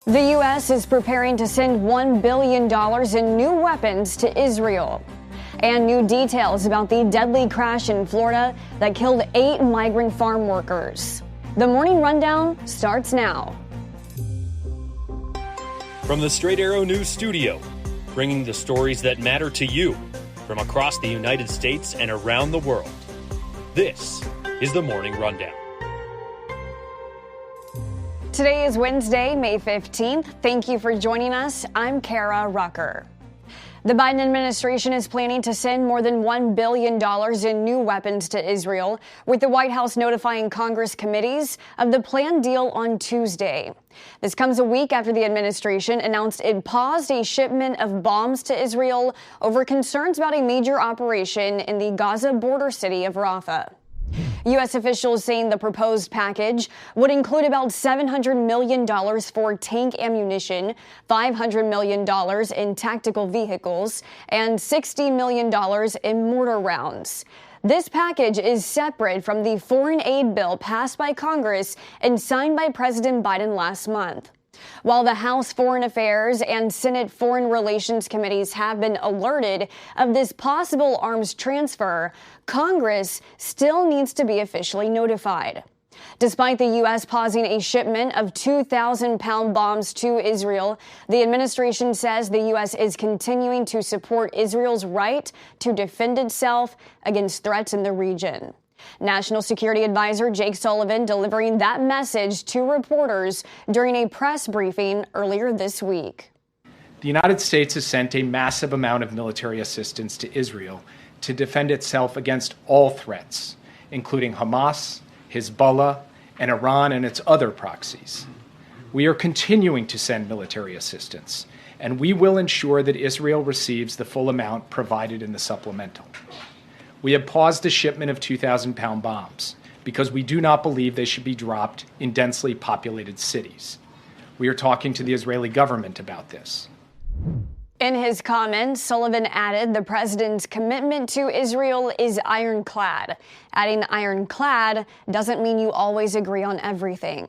The U.S. is preparing to send $1 billion in new weapons to Israel. And new details about the deadly crash in Florida that killed 8 migrant farm workers. The Morning Rundown starts now. From the Straight Arrow News Studio, bringing the stories that matter to you from across the United States and around the world. This is the Morning Rundown. Today is Wednesday, May 15th. Thank you for joining us. I'm Kara Rucker. The Biden administration is planning to send more than $1 billion in new weapons to Israel, with the White House notifying Congress committees of the planned deal on Tuesday. This comes a week after the administration announced it paused a shipment of bombs to Israel over concerns about a major operation in the Gaza border city of Rafah. U.S. officials saying the proposed package would include about $700 million for tank ammunition, $500 million in tactical vehicles, and $60 million in mortar rounds. This package is separate from the foreign aid bill passed by Congress and signed by President Biden last month. While the House Foreign Affairs and Senate Foreign Relations Committees have been alerted of this possible arms transfer, Congress still needs to be officially notified. Despite the U.S. pausing a shipment of 2,000-pound bombs to Israel, the administration says the U.S. is continuing to support Israel's right to defend itself against threats in the region. National Security Advisor Jake Sullivan delivering that message to reporters during a press briefing earlier this week. The United States has sent a massive amount of military assistance to Israel to defend itself against all threats, including Hamas, Hezbollah, and Iran and its other proxies. We are continuing to send military assistance, and we will ensure that Israel receives the full amount provided in the supplemental. We have paused the shipment of 2,000-pound bombs because we do not believe they should be dropped in densely populated cities. We are talking to the Israeli government about this. In his comments, Sullivan added the president's commitment to Israel is ironclad. Adding ironclad doesn't mean you always agree on everything.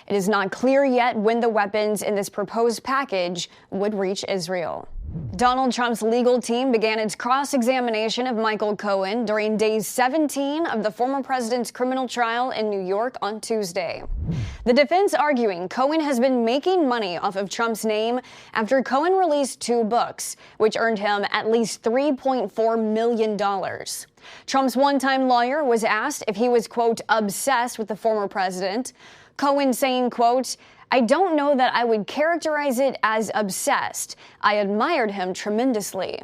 It is not clear yet when the weapons in this proposed package would reach Israel. Donald Trump's legal team began its cross-examination of Michael Cohen during day 17 of the former president's criminal trial in New York on Tuesday. The defense arguing Cohen has been making money off of Trump's name after Cohen released 2 books, which earned him at least $3.4 million. Trump's one-time lawyer was asked if he was, quote, obsessed with the former president. Cohen saying, quote, I don't know that I would characterize it as obsessed. I admired him tremendously.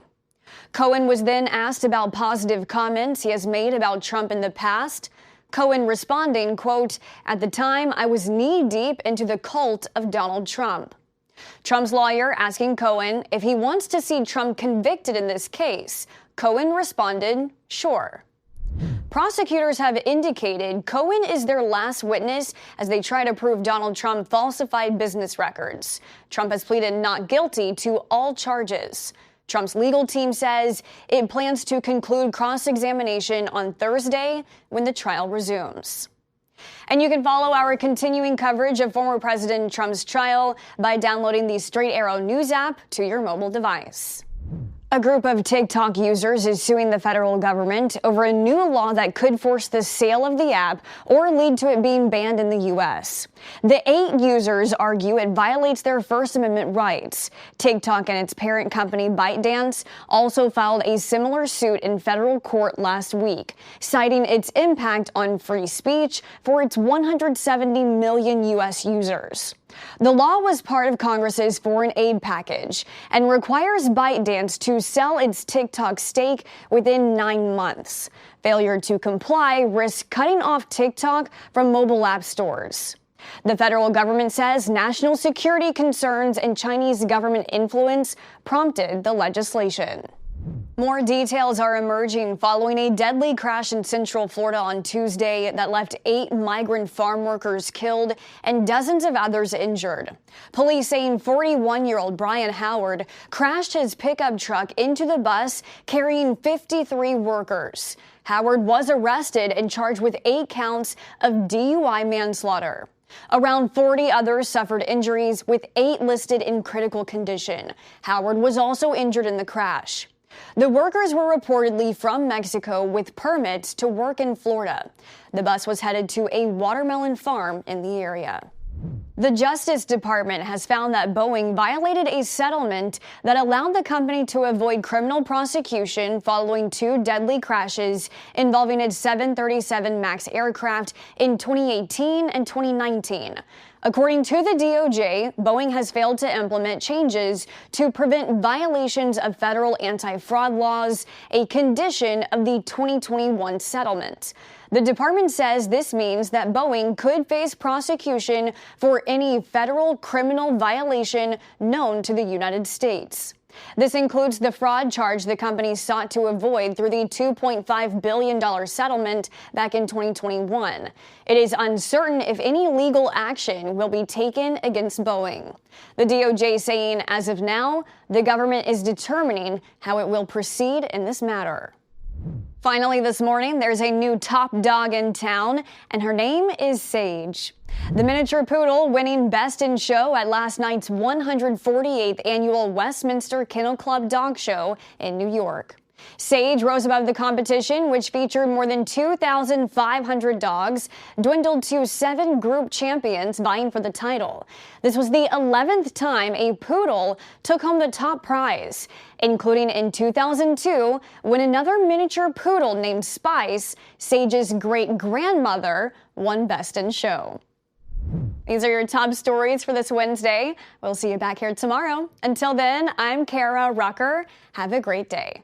Cohen was then asked about positive comments he has made about Trump in the past. Cohen responding, quote, at the time I was knee-deep into the cult of Donald Trump. Trump's lawyer asking Cohen if he wants to see Trump convicted in this case. Cohen responded, sure. Prosecutors have indicated Cohen is their last witness as they try to prove Donald Trump falsified business records. Trump has pleaded not guilty to all charges. Trump's legal team says it plans to conclude cross-examination on Thursday when the trial resumes. And you can follow our continuing coverage of former President Trump's trial by downloading the Straight Arrow News app to your mobile device. A group of TikTok users is suing the federal government over a new law that could force the sale of the app or lead to it being banned in the U.S. The 8 users argue it violates their First Amendment rights. TikTok and its parent company ByteDance also filed a similar suit in federal court last week, citing its impact on free speech for its 170 million U.S. users. The law was part of Congress's foreign aid package and requires ByteDance to sell its TikTok stake within 9 months. Failure to comply risks cutting off TikTok from mobile app stores. The federal government says national security concerns and Chinese government influence prompted the legislation. More details are emerging following a deadly crash in Central Florida on Tuesday that left 8 migrant farm workers killed and dozens of others injured. Police saying 41-year-old Brian Howard crashed his pickup truck into the bus carrying 53 workers. Howard was arrested and charged with 8 counts of DUI manslaughter. Around 40 others suffered injuries, with 8 listed in critical condition. Howard was also injured in the crash. The workers were reportedly from Mexico with permits to work in Florida. The bus was headed to a watermelon farm in the area. The Justice Department has found that Boeing violated a settlement that allowed the company to avoid criminal prosecution following 2 deadly crashes involving its 737 MAX aircraft in 2018 and 2019. According to the DOJ, Boeing has failed to implement changes to prevent violations of federal anti-fraud laws, a condition of the 2021 settlement. The department says this means that Boeing could face prosecution for any federal criminal violation known to the United States. This includes the fraud charge the company sought to avoid through the $2.5 billion settlement back in 2021. It is uncertain if any legal action will be taken against Boeing. The DOJ saying, as of now, the government is determining how it will proceed in this matter. Finally this morning, there's a new top dog in town, and her name is Sage. The miniature poodle winning Best in Show at last night's 148th annual Westminster Kennel Club Dog Show in New York. Sage rose above the competition, which featured more than 2,500 dogs, dwindled to 7 group champions vying for the title. This was the 11th time a poodle took home the top prize, including in 2002 when another miniature poodle named Spice, Sage's great-grandmother, won Best in Show. These are your top stories for this Wednesday. We'll see you back here tomorrow. Until then, I'm Kara Rucker. Have a great day.